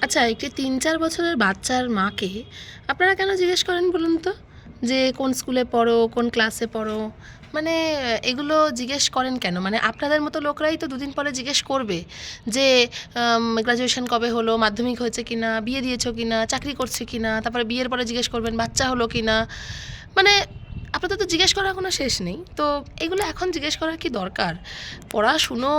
আচ্ছা, একটি ৩-৪ বছরের বাচ্চার মাকে আপনারা কেন জিজ্ঞেস করেন বলুন তো? যে কোন স্কুলে পড়ো, কোন ক্লাসে পড়ো? মানে এগুলো জিজ্ঞেস করেন কেন? মানে আপনাদের মতো লোকরাই তো দুদিন পরে জিজ্ঞেস করবে যে গ্র্যাজুয়েশন কবে হলো, মাধ্যমিক হয়েছে কিনা, বিয়ে দিয়েছো কিনা, চাকরি করছে কিনা, তারপরে বিয়ের পরে জিজ্ঞেস করবেন বাচ্চা হলো কিনা। মানে আপনাদের তো জিজ্ঞেস করার কোনো শেষ নেই। তো এগুলো এখন জিজ্ঞেস করার কি দরকার? পড়াশুনো,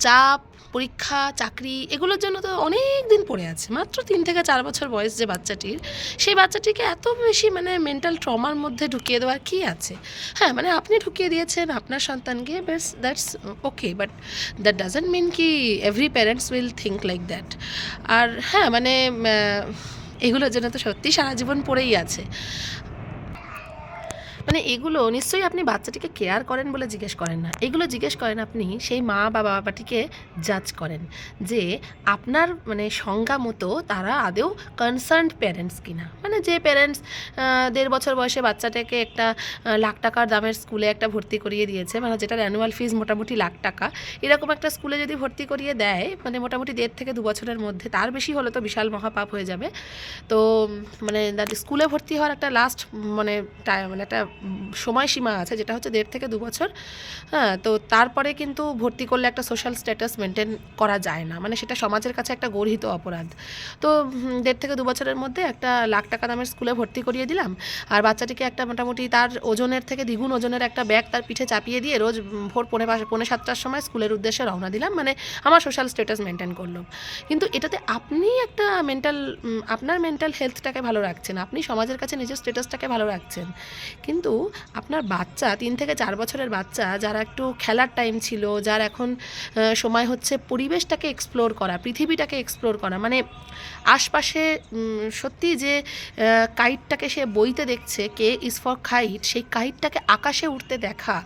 চাপ, পরীক্ষা, চাকরি এগুলোর জন্য তো অনেক দিন পড়ে আছে। মাত্র ৩ থেকে ৪ বছর বয়স যে বাচ্চাটির, সেই বাচ্চাটিকে এত বেশি মানে মেন্টাল ট্রমার মধ্যে ঢুকিয়ে দেওয়ার কী আছে? হ্যাঁ, মানে আপনি ঢুকিয়ে দিয়েছেন আপনার সন্তানকে, ব্যাস that's okay, but that doesn't mean কি every parents will think like that. আর হ্যাঁ, মানে এগুলোর জন্য তো সত্যিই সারা জীবন পড়েই আছে। মানে এগুলো নিশ্চয়ই আপনি বাচ্চাটিকে কেয়ার করেন বলে জিজ্ঞেস করেন না। এগুলো জিজ্ঞেস করেন আপনি সেই মা বা বাবাটিকে জাজ করেন যে আপনার মানে সংজ্ঞা মতো তারা আদৌ কনসার্নড প্যারেন্টস কিনা। মানে যে প্যারেন্টস ১.৫ বছর বয়সে বাচ্চাটাকে একটা লাখ টাকার দামের স্কুলে একটা ভর্তি করিয়ে দিয়েছে, মানে যেটার অ্যানুয়াল ফিজ মোটামুটি লাখ টাকা, এরকম একটা স্কুলে যদি ভর্তি করিয়ে দেয় মানে মোটামুটি ১.৫ থেকে ২ বছরের মধ্যে, তার বেশি হলে তো বিশাল মহাপাপ হয়ে যাবে। তো মানে স্কুলে ভর্তি হওয়ার একটা লাস্ট মানে মানে একটা সময়সীমা আছে, যেটা হচ্ছে ১.৫ থেকে ২ বছর। হ্যাঁ, তো তারপরে কিন্তু ভর্তি করলে একটা সোশ্যাল স্ট্যাটাস মেনটেন করা যায় না, মানে সেটা সমাজের কাছে একটা গর্হিত অপরাধ। তো ১.৫ থেকে ২ বছরের মধ্যে একটা লাখ টাকা দামের স্কুলে ভর্তি করিয়ে দিলাম, আর বাচ্চাটিকে একটা মোটামুটি তার ওজনের থেকে দ্বিগুণ ওজনের একটা ব্যাগ তার পিঠে চাপিয়ে দিয়ে রোজ ভোর ৫:৩০-৭টার সময় স্কুলের উদ্দেশ্যে রওনা দিলাম, মানে আমার সোশ্যাল স্ট্যাটাস মেনটেন করলাম। কিন্তু এটাতে আপনি একটা আপনার মেন্টাল হেলথটাকে ভালো রাখছেন, আপনি সমাজের কাছে নিজের স্ট্যাটাসটাকে ভালো রাখছেন, কিন্তু আপনার বাচ্চা ৩ থেকে ৪ বছরের বাচ্চা, যারা একটু খেলার টাইম ছিল, যার এখন সময় হচ্ছে পরিবেশটাকে এক্সপ্লোর করা, পৃথিবীটাকে এক্সপ্লোর করা, মানে আশপাশে সত্যি যে কাইটটাকে সে বইতে দেখছে, কে ইজ ফর কাইট, সেই কাইটটাকে আকাশে উঠতে দেখা,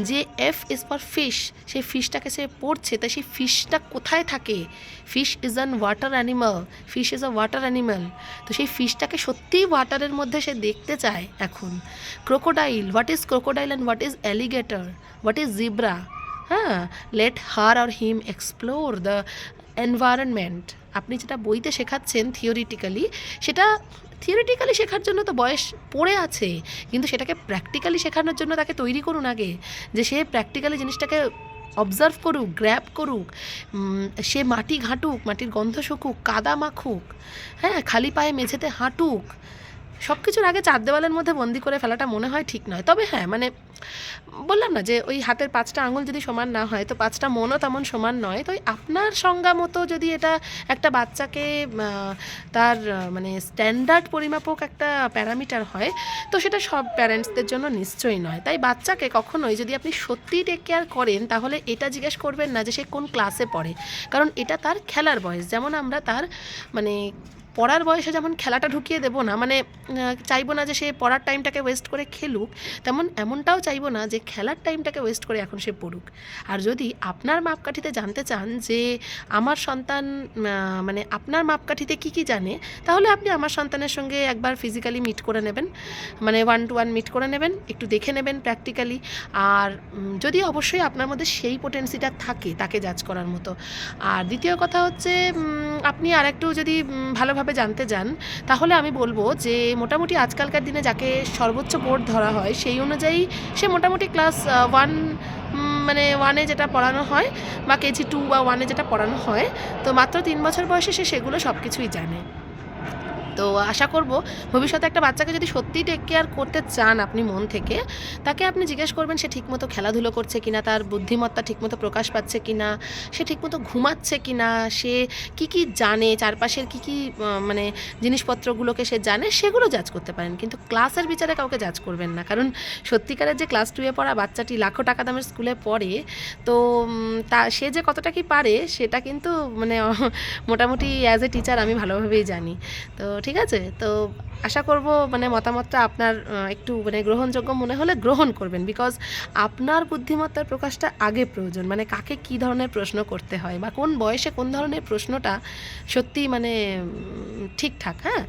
যে এফ ইজ ফর ফিশ, সেই ফিশটাকে সে পড়ছে, তাই সেই ফিশটা কোথায় থাকে? Fish is an water animal, fish is a water animal. তো সেই ফিশটাকে সত্যিই ওয়াটারের মধ্যে সে দেখতে চায় এখন। Crocodile, what is crocodile and what is alligator, what is zebra? হ্যাঁ, let her or him explore the environment. আপনি যেটা বইতে শেখাচ্ছেন থিওরিটিক্যালি, সেটা থিওরিটিক্যালি শেখার জন্য তো বয়স পড়ে আছে, কিন্তু সেটাকে প্র্যাকটিক্যালি শেখানোর জন্য তাকে তৈরি করুন আগে, যে সে প্র্যাকটিক্যালি জিনিসটাকে অবজার্ভ করুক, গ্র্যাব করুক, সে মাটি ঘাঁটুক, মাটির গন্ধ শুকুক, কাদা মাখুক, হ্যাঁ, খালি পায়ে মেঝেতে হাঁটুক। সব কিছুর আগে ৪ দেওয়ালের মধ্যে বন্দি করে ফেলাটা মনে হয় ঠিক নয়। তবে হ্যাঁ, মানে বললাম না যে ওই হাতের ৫টা আঙুল যদি সমান না হয়, তো ৫টা মনও তেমন সমান নয়। তো আপনার সংজ্ঞা মতো যদি এটা একটা বাচ্চাকে তার মানে স্ট্যান্ডার্ড পরিমাপক একটা প্যারামিটার হয়, তো সেটা সব প্যারেন্টসদের জন্য নিশ্চয়ই নয়। তাই বাচ্চাকে কখনোই যদি আপনি সত্যিই টেক কেয়ার করেন, তাহলে এটা জিজ্ঞেস করবেন না যে সে কোন ক্লাসে পড়ে, কারণ এটা তার খেলার বয়স। যেমন আমরা তার মানে পড়ার বয়সে যেমন খেলাটা ঢুকিয়ে দেবো না, মানে চাইবো না যে সে পড়ার টাইমটাকে ওয়েস্ট করে খেলুক, তেমন এমনটাও চাইবো না যে খেলার টাইমটাকে ওয়েস্ট করে এখন সে পড়ুক। আর যদি আপনার মাপকাঠিতে জানতে চান যে আমার সন্তান মানে আপনার মাপকাঠিতে কী কী জানে, তাহলে আপনি আমার সন্তানের সঙ্গে একবার ফিজিক্যালি মিট করে নেবেন, মানে 1 to 1 মিট করে নেবেন, একটু দেখে নেবেন প্র্যাকটিক্যালি। আর যদি অবশ্যই আপনার মধ্যে সেই পোটেন্সিটা থাকে তাকে জাজ করার মতো। আর দ্বিতীয় কথা হচ্ছে, আপনি আরেকটু যদি ভালোভাবে জানতে যান, তাহলে আমি বলবো যে মোটামুটি আজকালকার দিনে যাকে সর্বোচ্চ বোর্ড ধরা হয়, সেই অনুযায়ী সে মোটামুটি ক্লাস 1 মানে 1-এ যেটা পড়ানো হয়, বা কেজি 2 বা 1-এ যেটা পড়ানো হয়, তো মাত্র ৩ বছর বয়সে সে সেগুলো সব কিছুই জানে। তো আশা করব ভবিষ্যতে একটা বাচ্চাকে যদি সত্যিই টেক কেয়ার করতে চান আপনি মন থেকে, তাকে আপনি জিজ্ঞেস করবেন সে ঠিকমতো খেলাধুলো করছে কিনা, তার বুদ্ধিমত্তা ঠিকমতো প্রকাশ পাচ্ছে কিনা, সে ঠিকমতো ঘুমাচ্ছে কিনা, সে কি কি জানে, চারপাশের কি কি মানে জিনিসপত্রগুলোকে সে জানে, সেগুলো জাজ করতে পারেন। কিন্তু ক্লাসের বিচারে কাউকে জাজ করবেন না, কারণ সত্যিকারের যে ক্লাস 2-এ পড়া বাচ্চাটি লাখো টাকা দামের স্কুলে পড়ে, তো তা সে যে কতটা কি পারে সেটা কিন্তু মানে মোটামুটি অ্যাজ এ টিচার আমি ভালোভাবেই জানি। তো ঠিক আছে, তো আশা করব মানে মতামতটা আপনার একটু মানে গ্রহণযোগ্য মনে হলে গ্রহণ করবেন, বিকজ আপনার বুদ্ধিমত্তার প্রকাশটা আগে প্রয়োজন। মানে কাকে কী ধরনের প্রশ্ন করতে হয় বা কোন বয়সে কোন ধরনের প্রশ্নটা সত্যিই মানে ঠিকঠাক। হ্যাঁ,